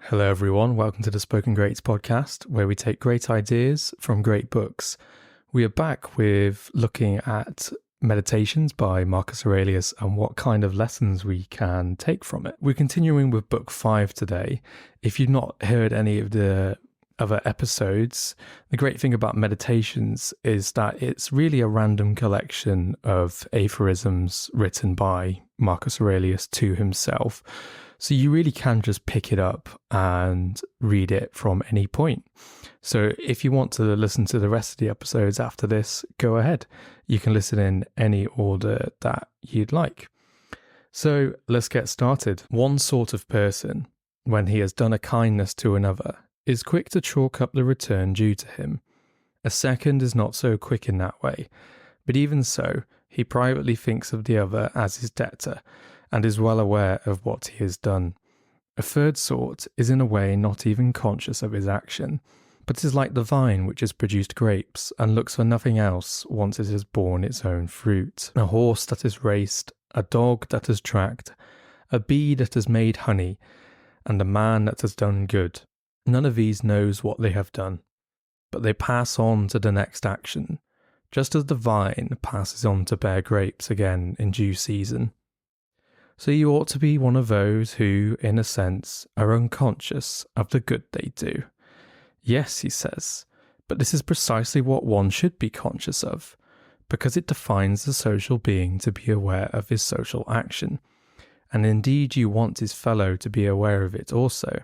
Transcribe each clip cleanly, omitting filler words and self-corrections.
Hello, everyone. Welcome to the Spoken Greats podcast, where we take great ideas from great books. We are back with looking at Meditations by Marcus Aurelius and what kind of lessons we can take from it. We're continuing with book 5 today. If you've not heard any of the other episodes, the great thing about Meditations is that it's really a random collection of aphorisms written by Marcus Aurelius to himself. So you really can just pick it up and read it from any point. So if you want to listen to the rest of the episodes after this, go ahead. You can listen in any order that you'd like. So let's get started. One sort of person, when he has done a kindness to another, is quick to chalk up the return due to him. A second is not so quick in that way, but even so, he privately thinks of the other as his debtor, and is well aware of what he has done. A third sort is in a way not even conscious of his action, but is like the vine which has produced grapes, and looks for nothing else once it has borne its own fruit. A horse that is raced, a dog that has tracked, a bee that has made honey, and a man that has done good. None of these knows what they have done, but they pass on to the next action, just as the vine passes on to bear grapes again in due season. So you ought to be one of those who, in a sense, are unconscious of the good they do. Yes, he says, but this is precisely what one should be conscious of, because it defines the social being to be aware of his social action, and indeed you want his fellow to be aware of it also.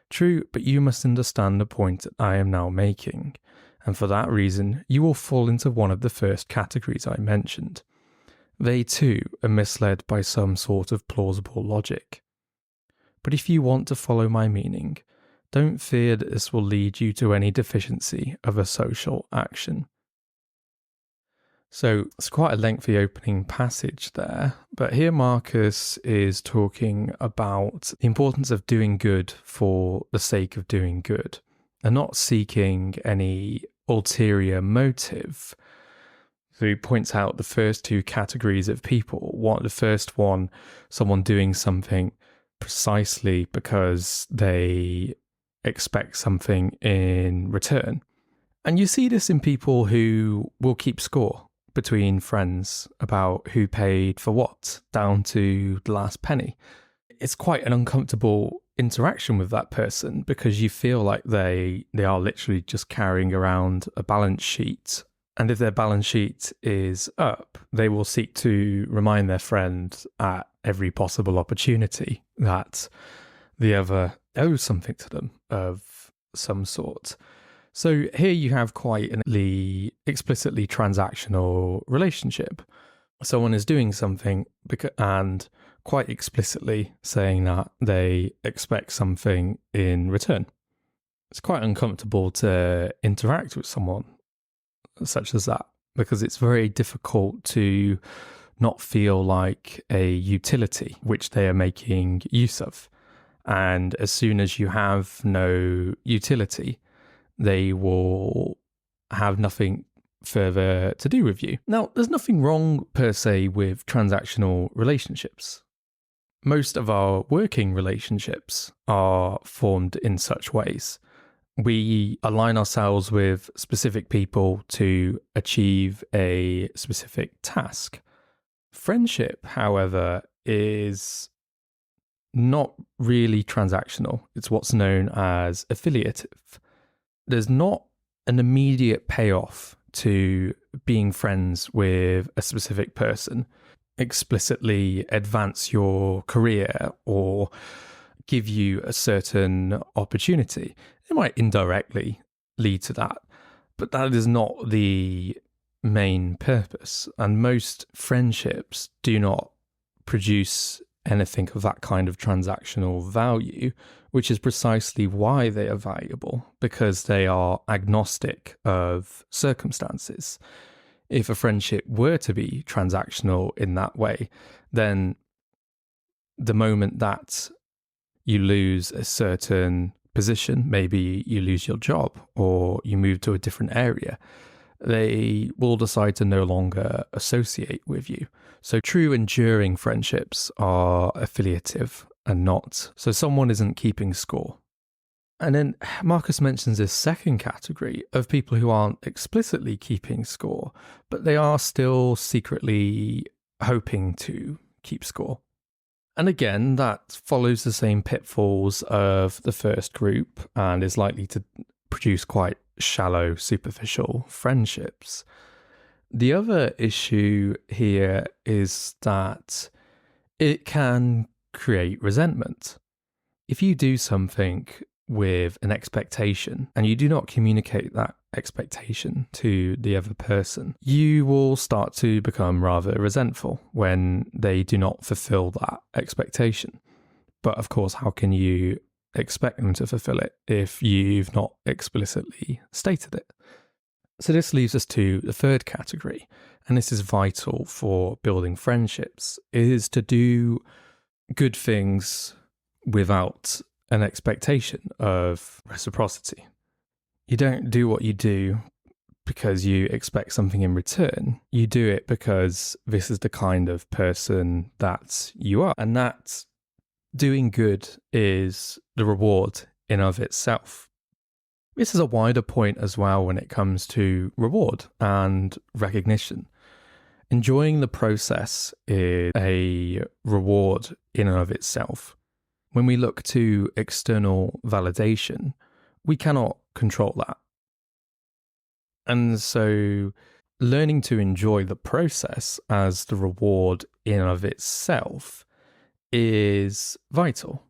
True, but you must understand the point that I am now making, and for that reason you will fall into one of the first categories I mentioned. They too are misled by some sort of plausible logic. But if you want to follow my meaning, don't fear that this will lead you to any deficiency of a social action. So it's quite a lengthy opening passage there, but here Marcus is talking about the importance of doing good for the sake of doing good, and not seeking any ulterior motive. So he points out the first two categories of people. The first one, someone doing something precisely because they expect something in return. And you see this in people who will keep score between friends about who paid for what, down to the last penny. It's quite an uncomfortable interaction with that person because you feel like they are literally just carrying around a balance sheet. And if their balance sheet is up, they will seek to remind their friend at every possible opportunity that the other owes something to them of some sort. So here you have quite an explicitly transactional relationship. Someone is doing something and quite explicitly saying that they expect something in return. It's quite uncomfortable to interact with someone such as that, because it's very difficult to not feel like a utility which they are making use of. And as soon as you have no utility, they will have nothing further to do with you. Now, there's nothing wrong per se with transactional relationships. Most of our working relationships are formed in such ways. We align ourselves with specific people to achieve a specific task. Friendship, however, is not really transactional. It's what's known as affiliative. There's not an immediate payoff to being friends with a specific person, explicitly advance your career or give you a certain opportunity. It might indirectly lead to that, but that is not the main purpose. And most friendships do not produce anything of that kind of transactional value, which is precisely why they are valuable, because they are agnostic of circumstances. If a friendship were to be transactional in that way, then the moment that you lose a certain position, maybe you lose your job or you move to a different area, they will decide to no longer associate with you. So true enduring friendships are affiliative, and not. So someone isn't keeping score. And then Marcus mentions this second category of people who aren't explicitly keeping score, but they are still secretly hoping to keep score. And again, that follows the same pitfalls of the first group and is likely to produce quite shallow, superficial friendships. The other issue here is that it can create resentment. If you do something with an expectation and you do not communicate that expectation to the other person, you will start to become rather resentful when they do not fulfill that expectation. But of course, how can you expect them to fulfill it if you've not explicitly stated it? So this leaves us to the third category, and this is vital for building friendships, is to do good things without an expectation of reciprocity. You don't do what you do because you expect something in return. You do it because this is the kind of person that you are, and that doing good is the reward in of itself. This is a wider point as well when it comes to reward and recognition. Enjoying the process is a reward in and of itself. When we look to external validation, we cannot control that. And so learning to enjoy the process as the reward in and of itself is vital.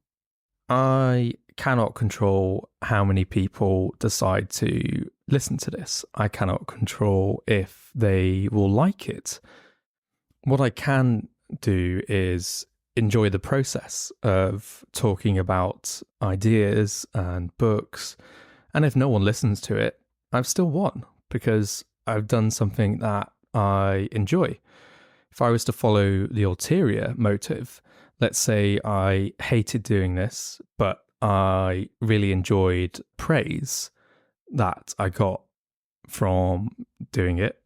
I cannot control how many people decide to listen to this. I cannot control if they will like it. What I can do is enjoy the process of talking about ideas and books. And if no one listens to it, I've still won because I've done something that I enjoy. If I was to follow the ulterior motive, let's say I hated doing this, but I really enjoyed praise that I got from doing it.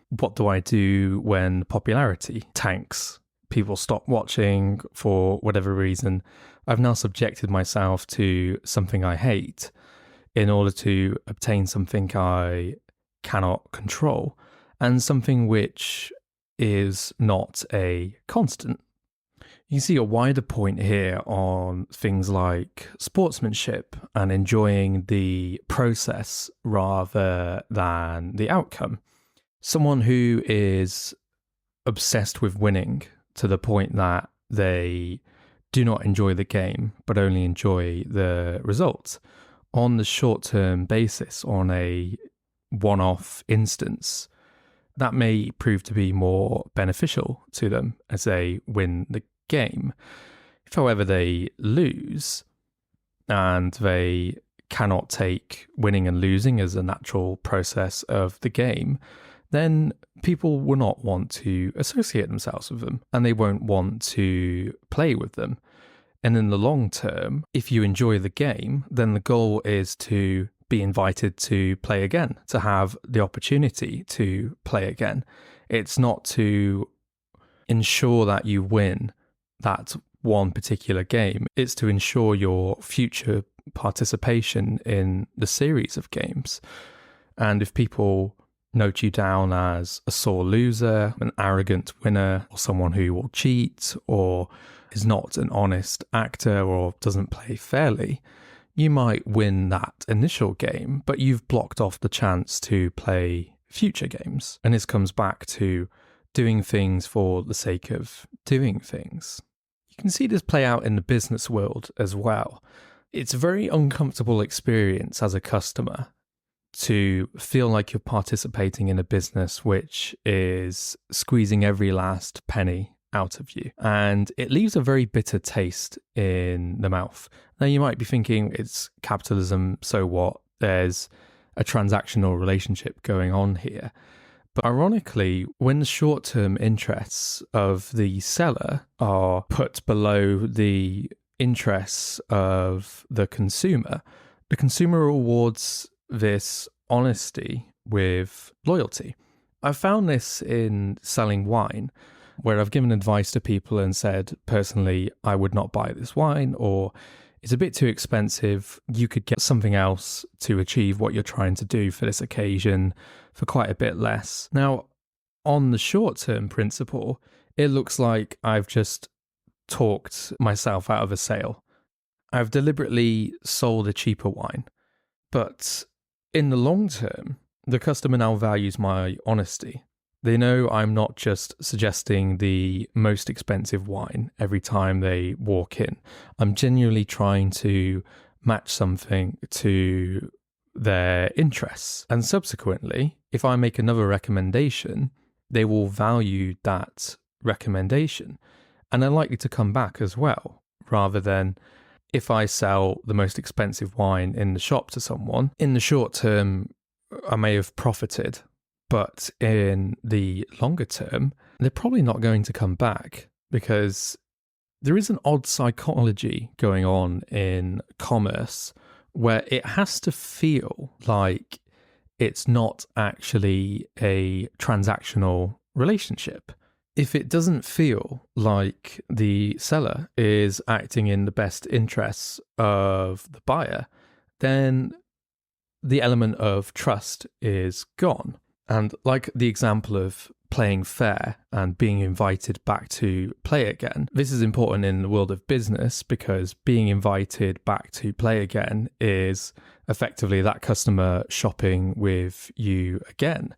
What do I do when popularity tanks? People stop watching for whatever reason. I've now subjected myself to something I hate in order to obtain something I cannot control and something which is not a constant. You see a wider point here on things like sportsmanship and enjoying the process rather than the outcome. Someone who is obsessed with winning to the point that they do not enjoy the game, but only enjoy the results on the short-term basis, on a one-off instance, that may prove to be more beneficial to them as they win the game. If, however, they lose and they cannot take winning and losing as a natural process of the game, then people will not want to associate themselves with them and they won't want to play with them. And in the long term, if you enjoy the game, then the goal is to be invited to play again, to have the opportunity to play again. It's not to ensure that you win that one particular game. It's to ensure your future participation in the series of games. And if people note you down as a sore loser, an arrogant winner, or someone who will cheat, or is not an honest actor, or doesn't play fairly, you might win that initial game, but you've blocked off the chance to play future games. And this comes back to doing things for the sake of doing things. You can see this play out in the business world as well. It's a very uncomfortable experience as a customer to feel like you're participating in a business which is squeezing every last penny out of you. And it leaves a very bitter taste in the mouth. Now, you might be thinking, it's capitalism, so what? There's a transactional relationship going on here. But ironically, when the short-term interests of the seller are put below the interests of the consumer rewards this honesty with loyalty. I've found this in selling wine. where I've given advice to people and said, personally, I would not buy this wine, or it's a bit too expensive. You could get something else to achieve what you're trying to do for this occasion for quite a bit less. Now, on the short-term principle, it looks like I've just talked myself out of a sale. I've deliberately sold a cheaper wine. But in the long term, the customer now values my honesty. They know I'm not just suggesting the most expensive wine every time they walk in. I'm genuinely trying to match something to their interests. And subsequently, if I make another recommendation, they will value that recommendation. And they're likely to come back as well, rather than if I sell the most expensive wine in the shop to someone. In the short term, I may have profited, but in the longer term, they're probably not going to come back, because there is an odd psychology going on in commerce where it has to feel like it's not actually a transactional relationship. If it doesn't feel like the seller is acting in the best interests of the buyer, then the element of trust is gone. And like the example of playing fair and being invited back to play again, this is important in the world of business, because being invited back to play again is effectively that customer shopping with you again.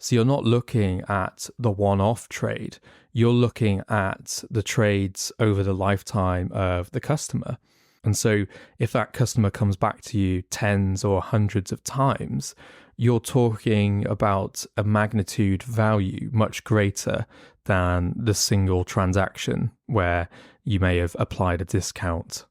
So you're not looking at the one-off trade, you're looking at the trades over the lifetime of the customer. And so if that customer comes back to you tens or hundreds of times, you're talking about a magnitude value much greater than the single transaction where you may have applied a discount.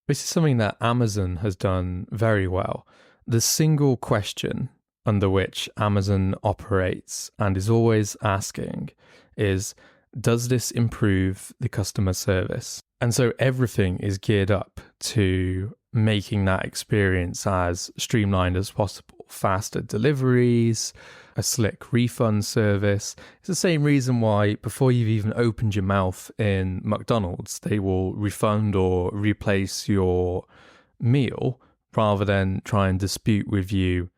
This is something that Amazon has done very well. The single question under which Amazon operates and is always asking is, does this improve the customer service? And so everything is geared up to making that experience as streamlined as possible. Faster deliveries, a slick refund service. It's the same reason why before you've even opened your mouth in McDonald's, they will refund or replace your meal rather than try and dispute with you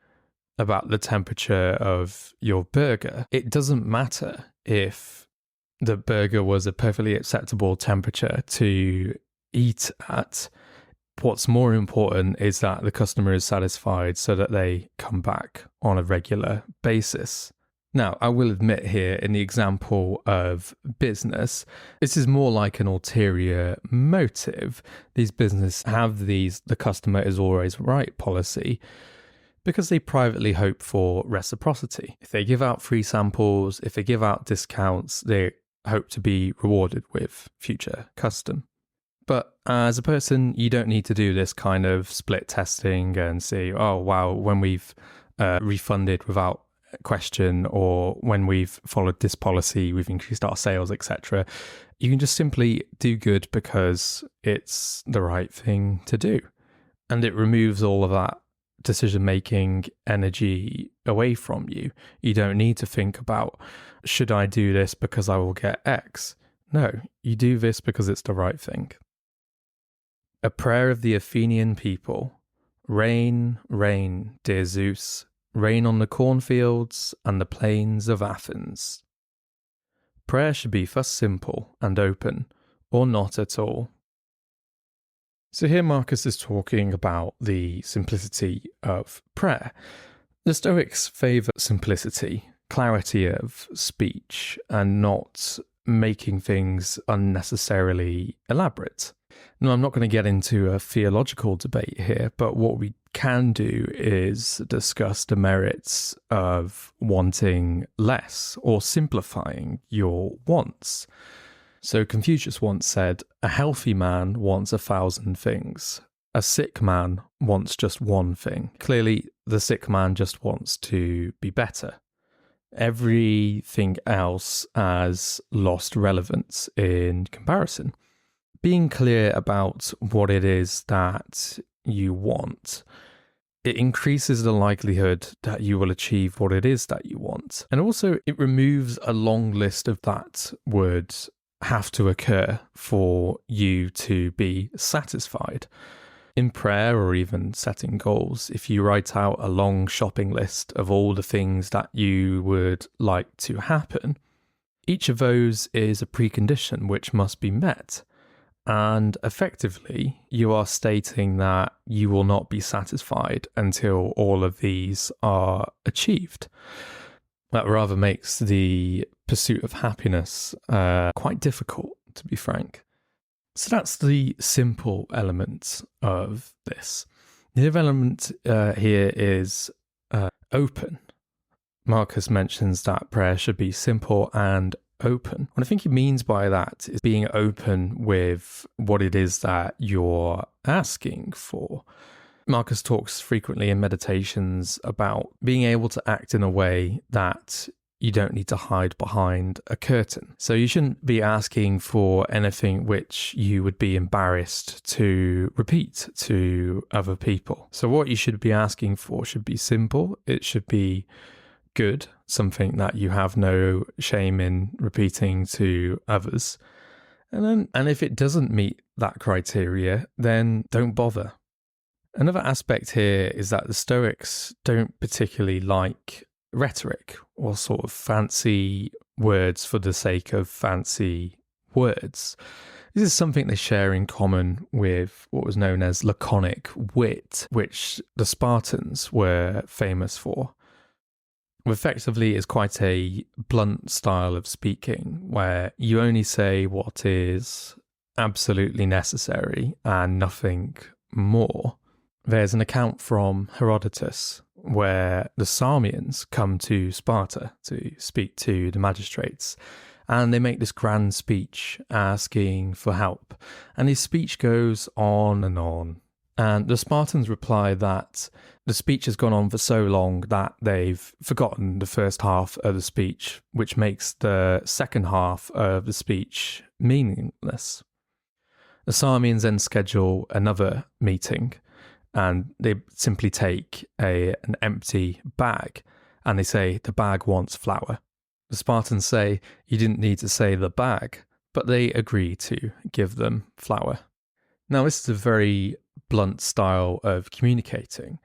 about the temperature of your burger. It doesn't matter if the burger was a perfectly acceptable temperature to eat at. What's more important is that the customer is satisfied so that they come back on a regular basis. Now, I will admit here in the example of business, this is more like an ulterior motive. These businesses have the customer is always right policy because they privately hope for reciprocity. If they give out free samples, if they give out discounts, they hope to be rewarded with future custom. But as a person, you don't need to do this kind of split testing and say, oh, wow, when we've refunded without question, or when we've followed this policy, we've increased our sales, etc. You can just simply do good because it's the right thing to do. And it removes all of that decision-making energy away from you. You don't need to think about, should I do this because I will get X? No, you do this because it's the right thing. A prayer of the Athenian people. Rain, rain, dear Zeus, rain on the cornfields and the plains of Athens. Prayer should be thus simple and open, or not at all. So here Marcus is talking about the simplicity of prayer. The Stoics favour simplicity, clarity of speech, and not making things unnecessarily elaborate. Now, I'm not going to get into a theological debate here, but what we can do is discuss the merits of wanting less or simplifying your wants. So Confucius once said, a healthy man wants 1,000 things. A sick man wants just one thing. Clearly, the sick man just wants to be better. Everything else has lost relevance in comparison. Being clear about what it is that you want it increases the likelihood that you will achieve what it is that you want. And also, it removes a long list of that would have to occur for you to be satisfied. In prayer or even setting goals, if you write out a long shopping list of all the things that you would like to happen, each of those is a precondition which must be met. And effectively, you are stating that you will not be satisfied until all of these are achieved. That rather makes the pursuit of happiness quite difficult, to be frank. So that's the simple element of this. The other element here is open. Marcus mentions that prayer should be simple and open. What I think he means by that is being open with what it is that you're asking for. Marcus talks frequently in meditations about being able to act in a way that you don't need to hide behind a curtain. So you shouldn't be asking for anything which you would be embarrassed to repeat to other people. So what you should be asking for should be simple. It should be good, something that you have no shame in repeating to others. And if it doesn't meet that criteria, then don't bother. Another aspect here is that the Stoics don't particularly like rhetoric or sort of fancy words for the sake of fancy words. This is something they share in common with what was known as laconic wit, which the Spartans were famous for. Effectively, is quite a blunt style of speaking where you only say what is absolutely necessary and nothing more. There's an account from Herodotus where the Samians come to Sparta to speak to the magistrates, and they make this grand speech asking for help. And his speech goes on, and the Spartans reply that the speech has gone on for so long that they've forgotten the first half of the speech, which makes the second half of the speech meaningless. The Samians then schedule another meeting, and they simply take an empty bag, and they say the bag wants flour. The Spartans say you didn't need to say the bag, but they agree to give them flour. Now, this is a very blunt style of communicating,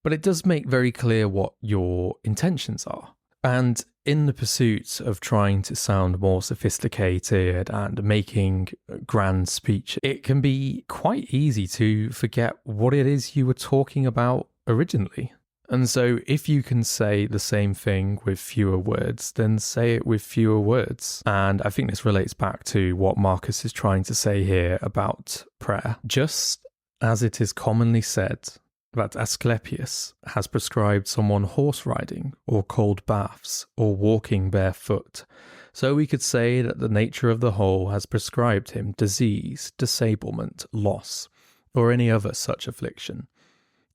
but it does make very clear what your intentions are. And in the pursuit of trying to sound more sophisticated and making grand speech, it can be quite easy to forget what it is you were talking about originally. And so if you can say the same thing with fewer words, then say it with fewer words. And I think this relates back to what Marcus is trying to say here about prayer. Just as it is commonly said that Asclepius has prescribed someone horse riding or cold baths or walking barefoot, so we could say that the nature of the whole has prescribed him disease, disablement, loss, or any other such affliction.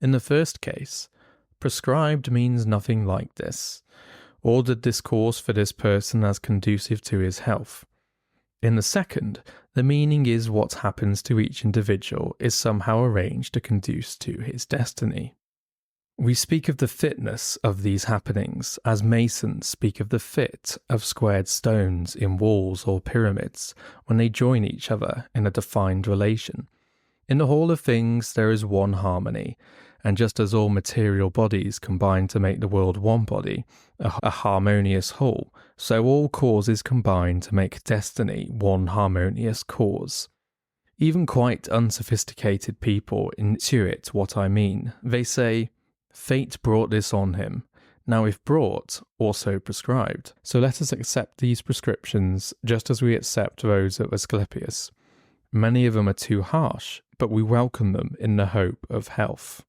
In the first case, prescribed means nothing like this. Ordered this course for this person as conducive to his health. In the second, the meaning is what happens to each individual is somehow arranged to conduce to his destiny. We speak of the fitness of these happenings as masons speak of the fit of squared stones in walls or pyramids when they join each other in a defined relation. In the whole of things there is one harmony, and just as all material bodies combine to make the world one body, a harmonious whole, so all causes combine to make destiny one harmonious cause. Even quite unsophisticated people intuit what I mean. They say, fate brought this on him. Now if brought, also prescribed. So let us accept these prescriptions just as we accept those of Asclepius. Many of them are too harsh, but we welcome them in the hope of health.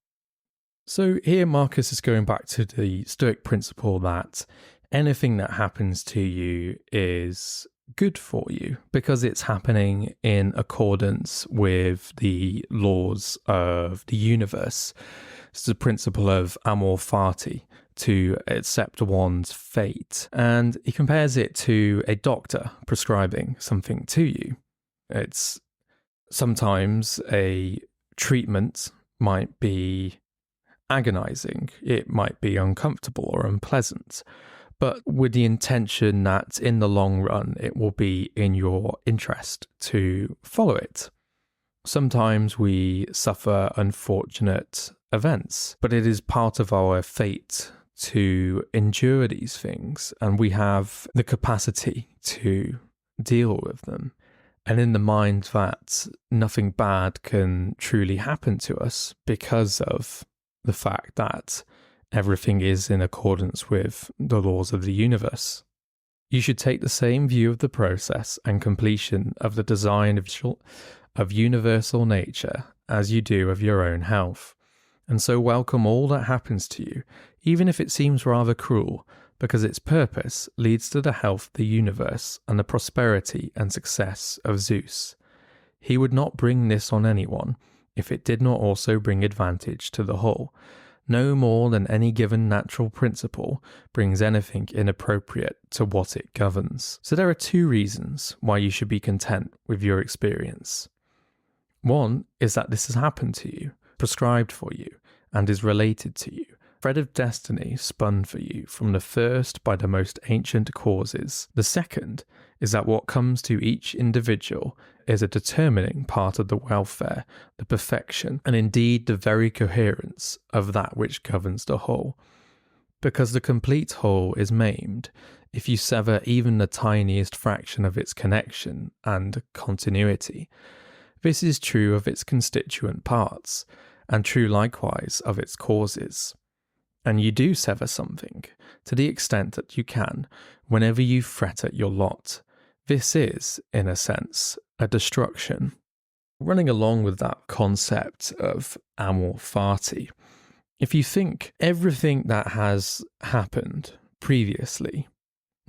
So here Marcus is going back to the Stoic principle that anything that happens to you is good for you because it's happening in accordance with the laws of the universe. It's the principle of Amor Fati, to accept one's fate. And he compares it to a doctor prescribing something to you. It's sometimes a treatment might be agonizing. It might be uncomfortable or unpleasant, but with the intention that in the long run, it will be in your interest to follow it. Sometimes we suffer unfortunate events, but it is part of our fate to endure these things, and we have the capacity to deal with them. And in the mind that nothing bad can truly happen to us because of the fact that everything is in accordance with the laws of the universe. You should take the same view of the process and completion of the design of universal nature as you do of your own health, and so welcome all that happens to you, even if it seems rather cruel, because its purpose leads to the health of the universe and the prosperity and success of Zeus. He would not bring this on anyone if it did not also bring advantage to the whole, no more than any given natural principle brings anything inappropriate to what it governs. So there are two reasons why you should be content with your experience. One is that this has happened to you, prescribed for you, and is related to you. Thread of destiny spun for you from the first by the most ancient causes. The second is that what comes to each individual is a determining part of the welfare, the perfection, and indeed the very coherence of that which governs the whole. Because the complete whole is maimed if you sever even the tiniest fraction of its connection and continuity. This is true of its constituent parts, and true likewise of its causes. And you do sever something, to the extent that you can, whenever you fret at your lot. This is, in a sense, a destruction. Running along with that concept of Amor, Fati, if you think everything that has happened previously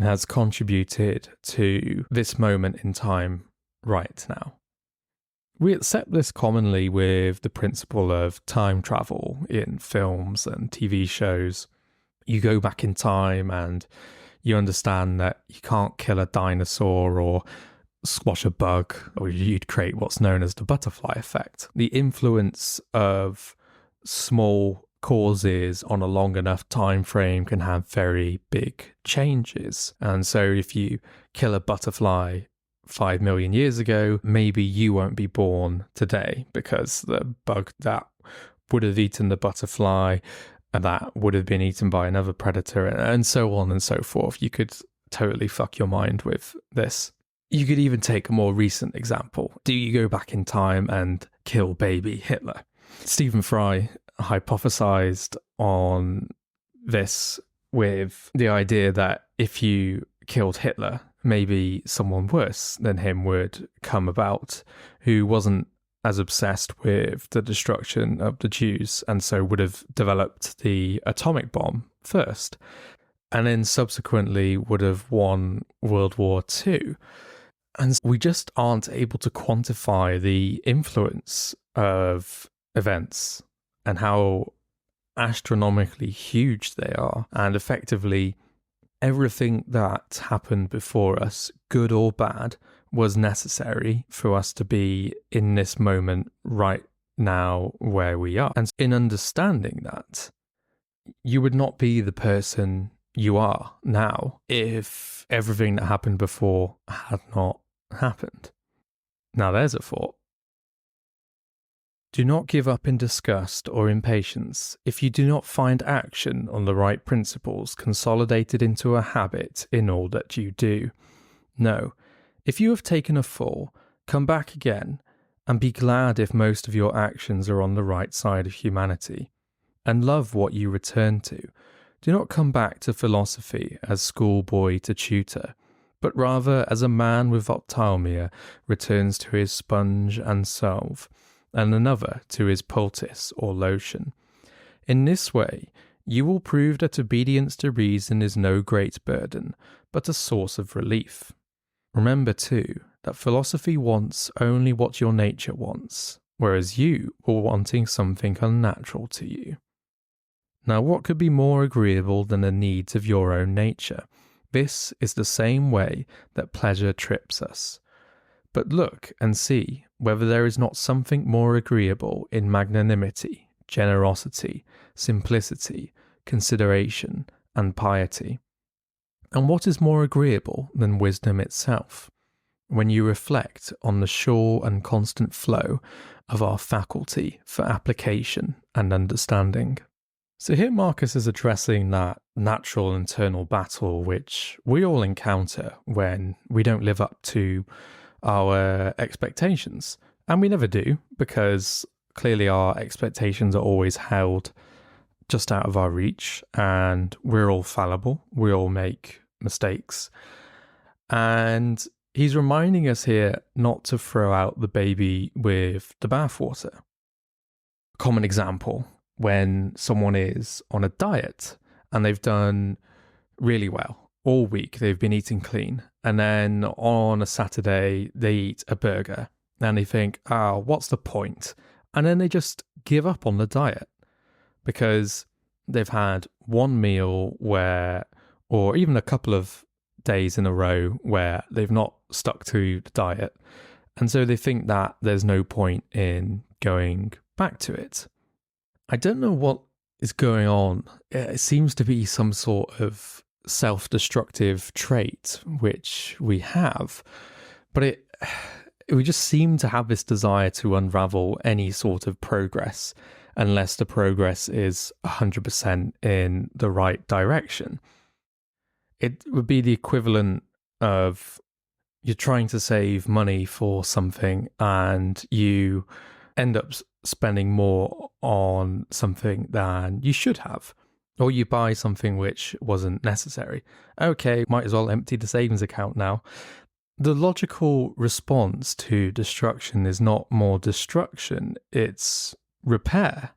has contributed to this moment in time right now. We accept this commonly with the principle of time travel in films and TV shows. You go back in time and you understand that you can't kill a dinosaur or squash a bug, or you'd create what's known as the butterfly effect. The influence of small causes on a long enough time frame can have very big changes. And so if you kill a butterfly 5 million years ago, maybe you won't be born today because the bug that would have eaten the butterfly and that would have been eaten by another predator, and so on and so forth. You could totally fuck your mind with this. You could even take a more recent example. Do you go back in time and kill baby Hitler? Stephen Fry hypothesized on this with the idea that if you killed Hitler, maybe someone worse than him would come about who wasn't as obsessed with the destruction of the Jews and so would have developed the atomic bomb first and then subsequently would have won World War II. And we just aren't able to quantify the influence of events and how astronomically huge they are, and effectively everything that happened before us, good or bad, was necessary for us to be in this moment right now where we are. And in understanding that, you would not be the person you are now if everything that happened before had not happened. Now there's a thought. Do not give up in disgust or impatience if you do not find action on the right principles consolidated into a habit in all that you do. No, if you have taken a fall, come back again and be glad if most of your actions are on the right side of humanity, and love what you return to. Do not come back to philosophy as schoolboy to tutor, but rather as a man with ophthalmia returns to his sponge and salve, and another to his poultice or lotion. In this way, you will prove that obedience to reason is no great burden, but a source of relief. Remember, too, that philosophy wants only what your nature wants, whereas you were wanting something unnatural to you. Now, what could be more agreeable than the needs of your own nature? This is the same way that pleasure trips us. But look and see whether there is not something more agreeable in magnanimity, generosity, simplicity, consideration, and piety. And what is more agreeable than wisdom itself, when you reflect on the sure and constant flow of our faculty for application and understanding? So here Marcus is addressing that natural internal battle which we all encounter when we don't live up to our expectations. And we never do, because clearly our expectations are always held just out of our reach, and we're all fallible. We all make mistakes. And he's reminding us here not to throw out the baby with the bathwater. Common example, when someone is on a diet and they've done really well all week, they've been eating clean, and then on a Saturday they eat a burger and they think, what's the point? And then they just give up on the diet because they've had one meal where, or even a couple of days in a row where they've not stuck to the diet. And so they think that there's no point in going back to it. I don't know what is going on. It seems to be some sort of self-destructive trait which we have, but we just seem to have this desire to unravel any sort of progress unless the progress is 100% in the right direction. It would be the equivalent of you're trying to save money for something and you end up spending more on something than you should have, or you buy something which wasn't necessary. Okay, might as well empty the savings account now. The logical response to destruction is not more destruction, it's repair.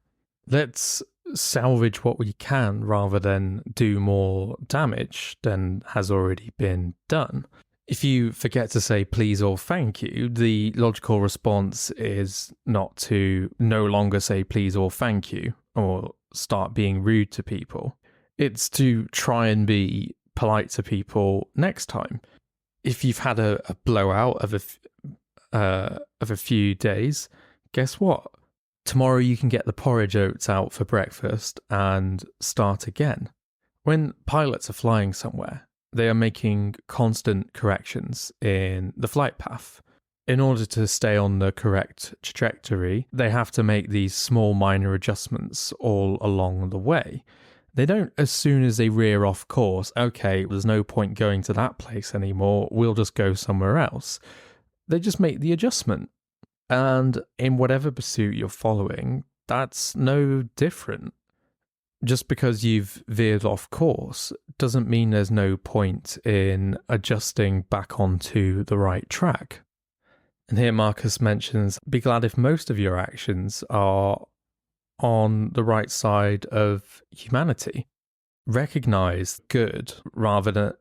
Let's salvage what we can rather than do more damage than has already been done. If you forget to say please or thank you, the logical response is not to no longer say please or thank you or start being rude to people. It's to try and be polite to people next time. If you've had a blowout of a few days, guess what? Tomorrow you can get the porridge oats out for breakfast and start again. When pilots are flying somewhere, they are making constant corrections in the flight path. In order to stay on the correct trajectory, they have to make these small minor adjustments all along the way. They don't, as soon as they rear off course, okay, there's no point going to that place anymore, we'll just go somewhere else. They just make the adjustment. And in whatever pursuit you're following, that's no different. Just because you've veered off course doesn't mean there's no point in adjusting back onto the right track. And here Marcus mentions, be glad if most of your actions are on the right side of humanity. Recognize good rather than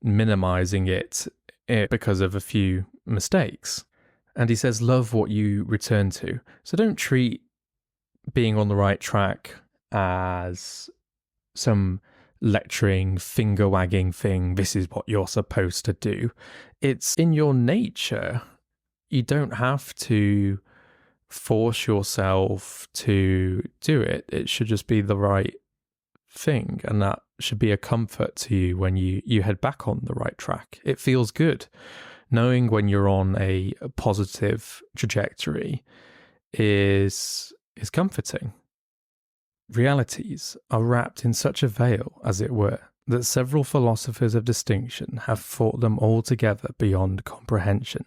minimizing it because of a few mistakes. And he says, love what you return to. So don't treat being on the right track as some lecturing, finger-wagging thing, this is what you're supposed to do. It's in your nature. You don't have to force yourself to do it. It should just be the right thing, and that should be a comfort to you when you head back on the right track. It feels good. Knowing when you're on a positive trajectory is comforting. Realities are wrapped in such a veil, as it were, that several philosophers of distinction have thought them altogether beyond comprehension,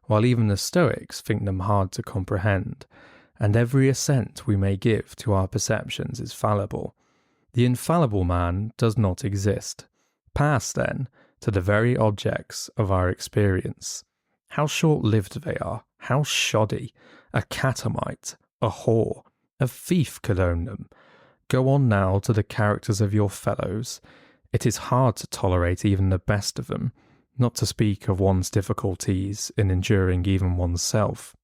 while even the Stoics think them hard to comprehend, and every assent we may give to our perceptions is fallible. The infallible man does not exist. Pass, then, to the very objects of our experience. How short-lived they are, how shoddy. A catamite, a whore, a thief could own them. Go on now to the characters of your fellows. It is hard to tolerate even the best of them, not to speak of one's difficulties in enduring even oneself.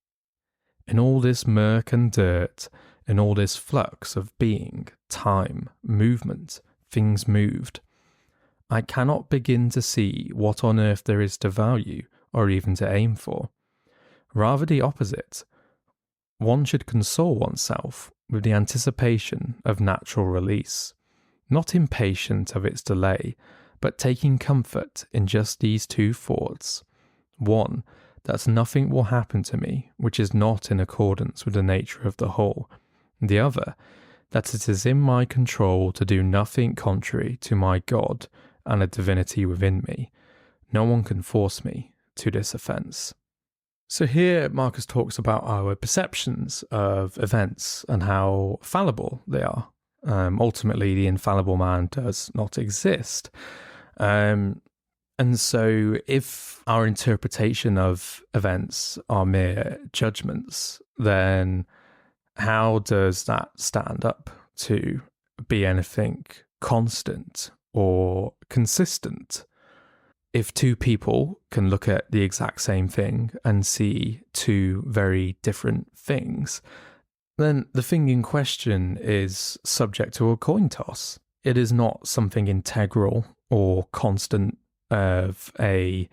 In all this murk and dirt, in all this flux of being, time, movement, things moved, I cannot begin to see what on earth there is to value or even to aim for. Rather the opposite. One should console oneself with the anticipation of natural release, not impatient of its delay, but taking comfort in just these two thoughts. One, that nothing will happen to me which is not in accordance with the nature of the whole. The other, that it is in my control to do nothing contrary to my God and the divinity within me. No one can force me to this offence. So here Marcus talks about our perceptions of events and how fallible they are. Ultimately, the infallible man does not exist. And so if our interpretation of events are mere judgments, then how does that stand up to be anything constant or consistent? If two people can look at the exact same thing and see two very different things, then the thing in question is subject to a coin toss. It is not something integral or constant of a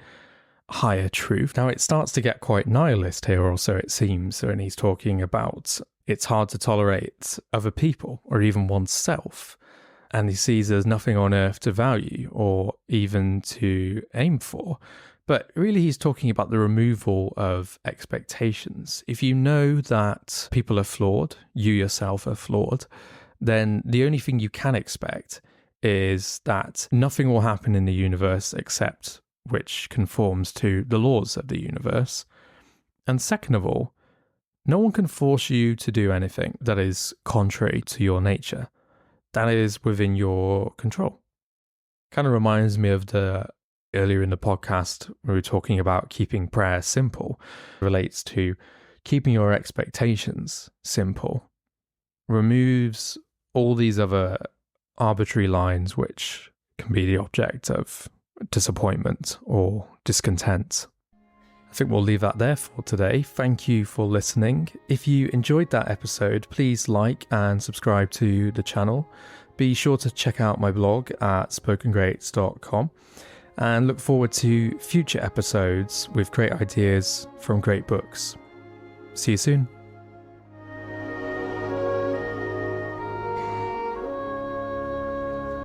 higher truth. Now, it starts to get quite nihilist here, or so it seems, when he's talking about it's hard to tolerate other people or even oneself. And he sees there's nothing on earth to value or even to aim for. But really, he's talking about the removal of expectations. If you know that people are flawed, you yourself are flawed, then the only thing you can expect is that nothing will happen in the universe except which conforms to the laws of the universe. And second of all, no one can force you to do anything that is contrary to your nature. That is within your control. Kind of reminds me of earlier in the podcast, we were talking about keeping prayer simple. It relates to keeping your expectations simple. Removes all these other arbitrary lines which can be the object of disappointment or discontent. I think we'll leave that there for today. Thank you for listening. If you enjoyed that episode, please like and subscribe to the channel. Be sure to check out my blog at spokengreats.com and look forward to future episodes with great ideas from great books. See you soon.